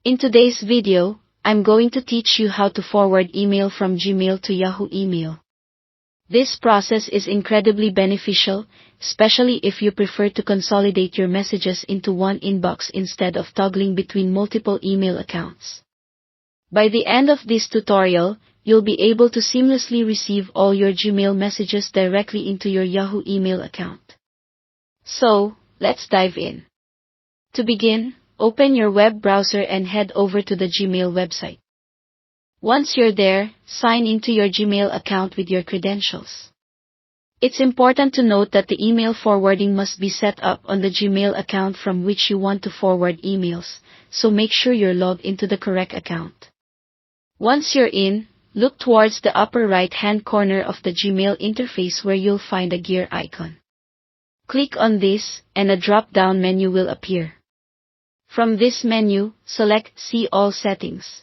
In today's video, I'm going to teach you how to forward email from Gmail to Yahoo email. This process is incredibly beneficial, especially if you prefer to consolidate your messages into one inbox instead of toggling between multiple email accounts. By the end of this tutorial, you'll be able to seamlessly receive all your Gmail messages directly into your Yahoo email account. So, let's dive in. To begin, open your web browser and head over to the Gmail website. Once you're there, sign into your Gmail account with your credentials. It's important to note that the email forwarding must be set up on the Gmail account from which you want to forward emails, so make sure you're logged into the correct account. Once you're in, look towards the upper right-hand corner of the Gmail interface where you'll find a gear icon. Click on this, and a drop-down menu will appear. From this menu, select See All Settings.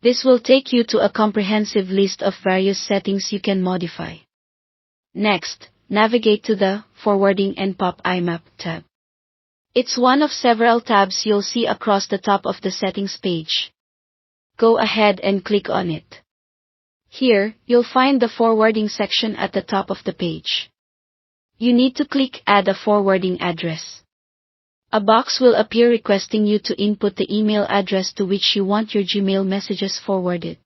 This will take you to a comprehensive list of various settings you can modify. Next, navigate to the Forwarding and Pop IMAP tab. It's one of several tabs you'll see across the top of the settings page. Go ahead and click on it. Here, you'll find the forwarding section at the top of the page. You need to click Add a forwarding address. A box will appear requesting you to input the email address to which you want your Gmail messages forwarded.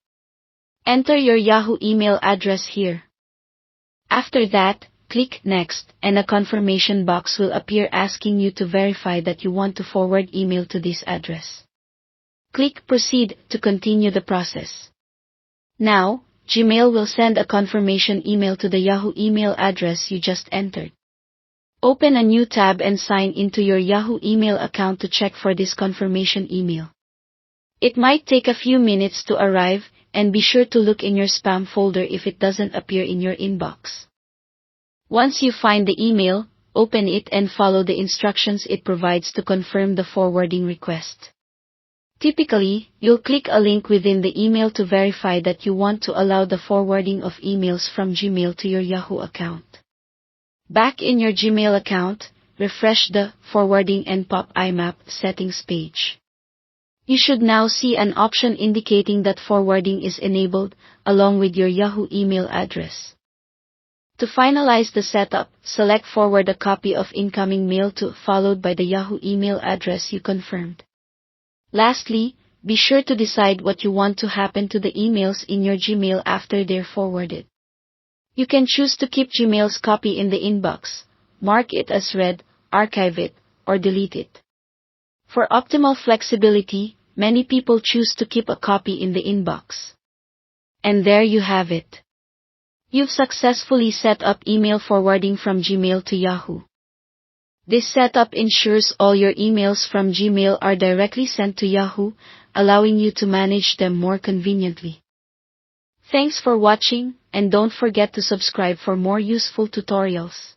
Enter your Yahoo email address here. After that, click Next, and a confirmation box will appear asking you to verify that you want to forward email to this address. Click Proceed to continue the process. Now, Gmail will send a confirmation email to the Yahoo email address you just entered. Open a new tab and sign into your Yahoo email account to check for this confirmation email. It might take a few minutes to arrive, and be sure to look in your spam folder if it doesn't appear in your inbox. Once you find the email, open it and follow the instructions it provides to confirm the forwarding request. Typically, you'll click a link within the email to verify that you want to allow the forwarding of emails from Gmail to your Yahoo account. Back in your Gmail account, refresh the Forwarding and Pop IMAP settings page. You should now see an option indicating that forwarding is enabled, along with your Yahoo email address. To finalize the setup, select Forward a copy of incoming mail to, followed by the Yahoo email address you confirmed. Lastly, be sure to decide what you want to happen to the emails in your Gmail after they're forwarded. You can choose to keep Gmail's copy in the inbox, mark it as read, archive it, or delete it. For optimal flexibility, many people choose to keep a copy in the inbox. And there you have it. You've successfully set up email forwarding from Gmail to Yahoo. This setup ensures all your emails from Gmail are directly sent to Yahoo, allowing you to manage them more conveniently. Thanks for watching, and don't forget to subscribe for more useful tutorials.